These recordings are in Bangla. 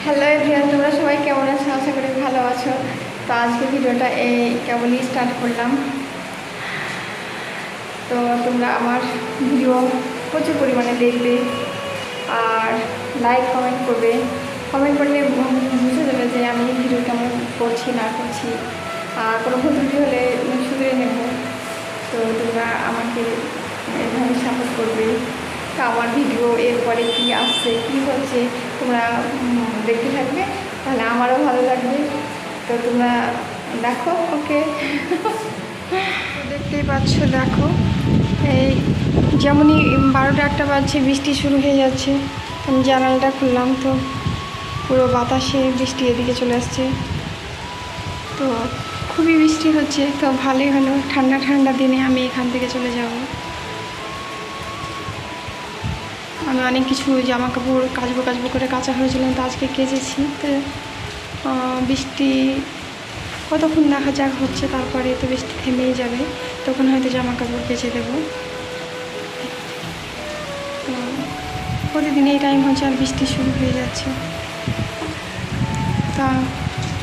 হ্যালো এভরিওয়ান, তোমরা সবাই কেমন আছো? আশা করি ভালো আছো। তো আজকে ভিডিওটা কেবলই স্টার্ট করলাম। তো তোমরা আমার ভিডিও প্রচুর পরিমাণে দেখবে আর লাইক কমেন্ট করবে। কমেন্ট করলে বুঝে যাবে যে আমি ভিডিও কেমন করছি না করছি, আর কোনো ভুল ত্রুটি হলে শুধরে নেব। তো তোমরা আমাকে এভাবে সাপোর্ট করবে। তো আমার ভিডিও এরপরে কী আসছে কী হচ্ছে তোমরা দেখতে থাকবে, তাহলে আমারও ভালো লাগবে। তো তোমরা দেখো। ওকে, দেখতেই পাচ্ছ, দেখো এই যেমনই 12টা 1টা বাজছে বৃষ্টি শুরু হয়ে যাচ্ছে। আমি জানালাটা খুললাম তো পুরো বাতাসে বৃষ্টি এদিকে চলে আসছে। তো খুবই বৃষ্টি হচ্ছে, তো ভালোই হলো। ঠান্ডা ঠান্ডা দিনে আমি এখান থেকে চলে যাব। আমি অনেক কিছু জামা কাপড় কাচবো করে কাচা হয়েছিলাম, তো আজকে কেচেছি। তো বৃষ্টি কতক্ষণ দেখা যাক হচ্ছে, তারপরে তো বৃষ্টি থেমেই যাবে, তখন হয়তো জামা কাপড় কেচে দেবো। তো প্রতিদিন এই টাইম হচ্ছে আর বৃষ্টি শুরু হয়ে যাচ্ছে। তা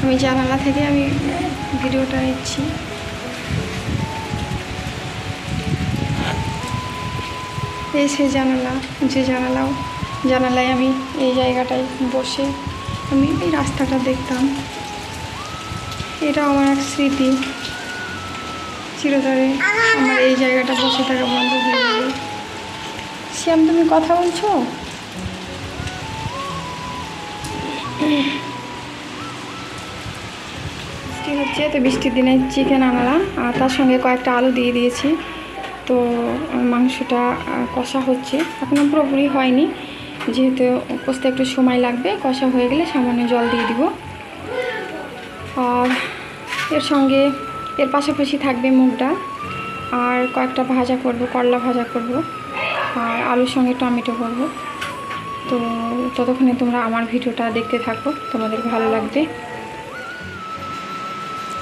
আমি জানালা থেকে আমি ভিডিওটা নিচ্ছি। এই সে জানালা, যে জানালায় আমি এই জায়গাটায় বসে আমি এই রাস্তাটা দেখতাম। এটা আমার এক স্মৃতি, চিরতরে আমার এই জায়গাটা বসে থাকা বন্ধ হয়ে যাবে। শ্যাম, তুমি কথা বলছো? বৃষ্টি হচ্ছে, তো বৃষ্টির দিনে চিকেন আনলাম আর তার সঙ্গে কয়েকটা আলু দিয়ে দিয়েছি। তো মাংসটা কষা হচ্ছে, এখনও পুরোপুরি হয়নি, যেহেতু কষতে একটু সময় লাগবে। কষা হয়ে গেলে সামান্য জল দিয়ে দিব। আর এর পাশাপাশি থাকবে মুগ ডাল আর কয়েকটা ভাজা করব, করলা ভাজা করব আর আলুর সঙ্গে টমেটো করব। তো ততক্ষণে তোমরা আমার ভিডিওটা দেখতে থাকো, তোমাদের ভালো লাগবে।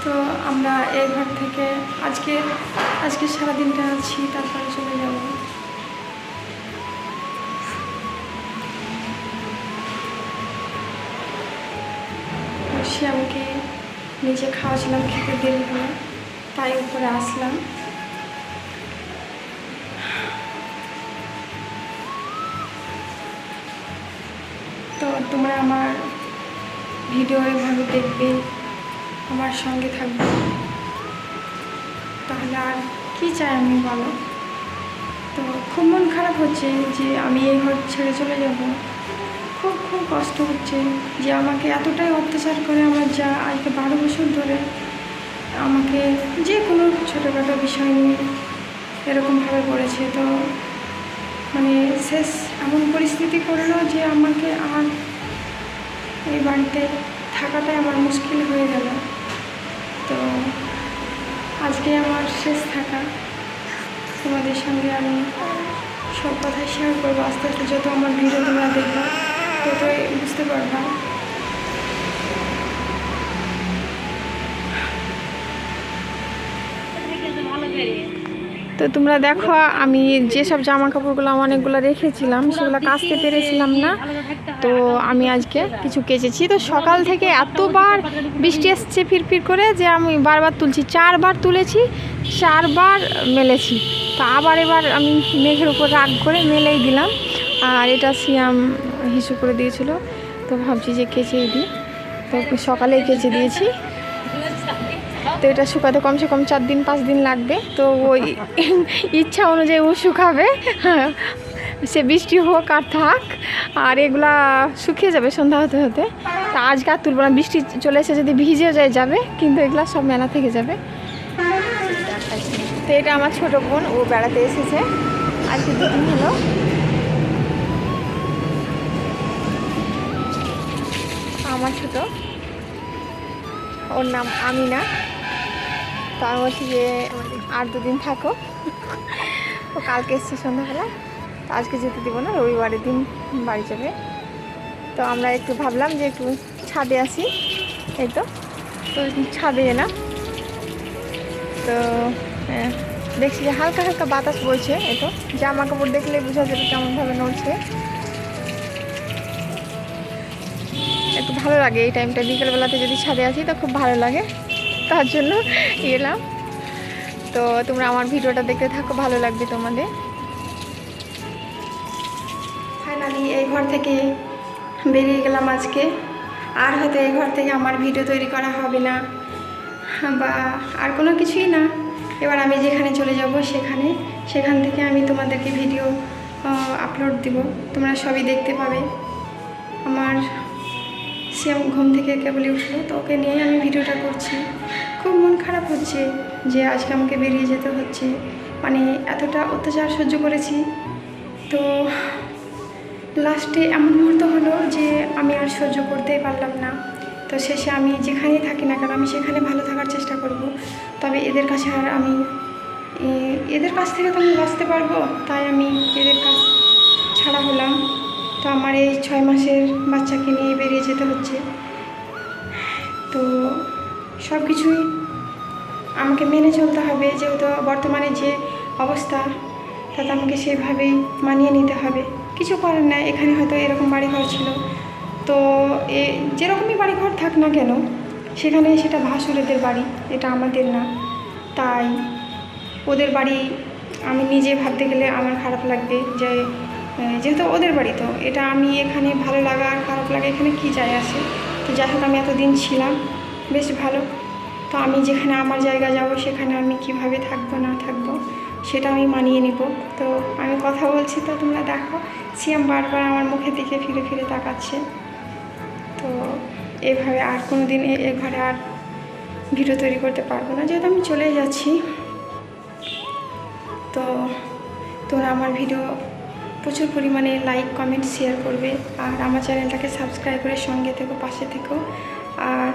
তো আমরা এই ঘর থেকে আজকে সারাদিনটা আছি, তারপরে চলে যাব। শ্যামকে নিচে খাওয়াছিলাম, খেতে দেরি হলো, তাই উপরে আসলাম। তো তোমরা আমার ভিডিও এভাবে দেখবে, আমার সঙ্গে থাকবে, তাহলে আর কি চাই আমি, বলো? তো খুব মন খারাপ হচ্ছে যে আমি এই ঘর ছেড়ে চলে যাব। খুব খুব কষ্ট হচ্ছে যে আমাকে এতটাই অত্যাচার করে আমার যা, আজকে 12 বছর ধরে আমাকে যে কোনো ছোটোখাটো বিষয় নিয়ে এরকমভাবে করেছে। তো মানে শেষ এমন পরিস্থিতি করলো যে আমাকে আর এই বাড়িতে থাকাটাই আমার মুশকিল হয়ে গেল। তো আজকে আমার শেষ থাকা, তোমাদের সঙ্গে আমি সব কথাই শেয়ার করবো। আস্তে আস্তে যত আমার ভিডিও তোমরা দেখবা ততই বুঝতে পারবা। তো তোমরা দেখো, আমি যেসব জামা কাপড়গুলো অনেকগুলো রেখেছিলাম সেগুলো কাচতে পেরেছিলাম না, তো আমি আজকে কিছু কেচেছি। তো সকাল থেকে এতবার বৃষ্টি আসছে ফিরফির করে যে আমি বারবার তুলছি, 4বার তুলেছি, 4বার মেলেছি। তো এবার আমি মেঘের উপর রাগ করে মেলেই দিলাম। আর এটা সিয়াম হিসু করে দিয়েছিল, তো ভাবছি যে কেচেই দিই। তো সকালেই কেচে দিয়েছি। তো এটা শুকাতে কমসে কম 4 দিন 5 দিন লাগবে। তো ওই ইচ্ছা অনুযায়ী ও শুকাবে, সে বৃষ্টি হোক আর থাক, আর এগুলা শুকিয়ে যাবে সন্ধ্যা হতে হতে। তা আজকে আর তুলব না, বৃষ্টি চলে এসে যদি ভিজে যাবে, কিন্তু এগুলা সব মেলা থেকে যাবে। তো এটা আমার ছোটো বোন, ও বেড়াতে এসেছে, আজকে 2 দিন হলো। আমার ছোট, ওর নাম আমিনা। তো আমি বলছি যে আর 2 দিন থাকো। ও কালকে এসছে সন্ধ্যাবেলা, তো আজকে যেতে দিব না, রবিবারের দিন বাড়ি যাবে। তো আমরা একটু ভাবলাম যে একটু ছাদে আসি, এই তো ছাদে এলাম। তো দেখছি যে হালকা হালকা বাতাস বইছে, এই তো জামা কাপড় দেখলে বোঝা যাবে কেমনভাবে নড়ছে। একটু ভালো লাগে এই টাইমটা, বিকেলবেলাতে যদি ছাদে আছি তো খুব ভালো লাগে, তার জন্য এলাম। তো তোমরা আমার ভিডিওটা দেখতে থাকো, ভালো লাগবে তোমাদের। ফাইনালি এই ঘর থেকে বেরিয়ে গেলাম আজকে। আর হয়তো এই ঘর থেকে আমার ভিডিও তৈরি করা হবে না বা আর কোনো কিছুই না। এবার আমি যেখানে চলে যাব সেখান থেকে আমি তোমাদেরকে ভিডিও আপলোড দিব, তোমরা সবই দেখতে পাবে। আমার সিয়াম ঘুম থেকে কেবলই উঠলো, তো ওকে নিয়ে আমি ভিডিওটা করছি। খুব মন খারাপ হচ্ছে যে আজকে আমাকে বেরিয়ে যেতে হচ্ছে, মানে এতটা অত্যাচার সহ্য করেছি। তো লাস্টে এমন মুহূর্ত হলো যে আমি আর সহ্য করতেই পারলাম না। তো শেষে আমি যেখানেই থাকি না কেন আমি সেখানে ভালো থাকার চেষ্টা করব। তবে এদের কাছে আর আমি এদের কাছ থেকে তো আমি বাঁচতে পারবো, তাই আমি এদের কাছ ছাড়া হলাম। তো আমার এই 6 মাসের বাচ্চাকে নিয়ে বেরিয়ে যেতে হচ্ছে। তো সব কিছুই আমাকে মেনে চলতে হবে, যেহেতু বর্তমানে যে অবস্থা তাতে আমাকে সেভাবেই মানিয়ে নিতে হবে। কিছু করার নাই, এখানে হয়তো এরকম বাড়িঘর ছিল, তো যেরকমই বাড়িঘর থাক না কেন সেখানে সেটা ভাসুরেদের বাড়ি, এটা আমাদের না। তাই ওদের বাড়ি আমি নিজে ভাবতে গেলে আমার খারাপ লাগবে, যে যেহেতু ওদের বাড়ি, তো এটা আমি এখানে ভালো লাগা আর খারাপ লাগা এখানে কী যায় আসে। তো যাই হোক, আমি এতদিন ছিলাম বেশ ভালো, তো আমি যেখানে আমার জায়গা যাব সেখানে আমি কিভাবে থাকবো না থাকবো সেটা আমি মানিয়ে নিব। তো আমি কথা বলছি, তো তোমরা দেখো সিয়াম বারবার আমার মুখের দিকে ফিরে ফিরে তাকাচ্ছে। তো এভাবে আর কোনো দিন এ ঘরে আর ভিডিও তৈরি করতে পারবো না, যেহেতু আমি চলে যাচ্ছি। তো তোমরা আমার ভিডিও প্রচুর পরিমাণে লাইক কমেন্ট শেয়ার করবে, আর আমার চ্যানেলটাকে সাবস্ক্রাইব করে সঙ্গে থেকো, পাশে থেকো, আর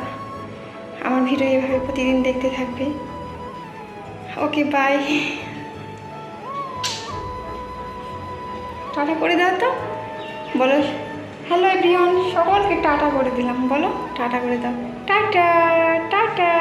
আমার ভিডিও এভাবে প্রতিদিন দেখতে থাকবে। ওকে, বাই। টাটা করে দাও তো, বলো হ্যালো এভরিওয়ান, সকলকে টাটা করে দিলাম, বলো টাটা করে দাও, টাটা টাটা।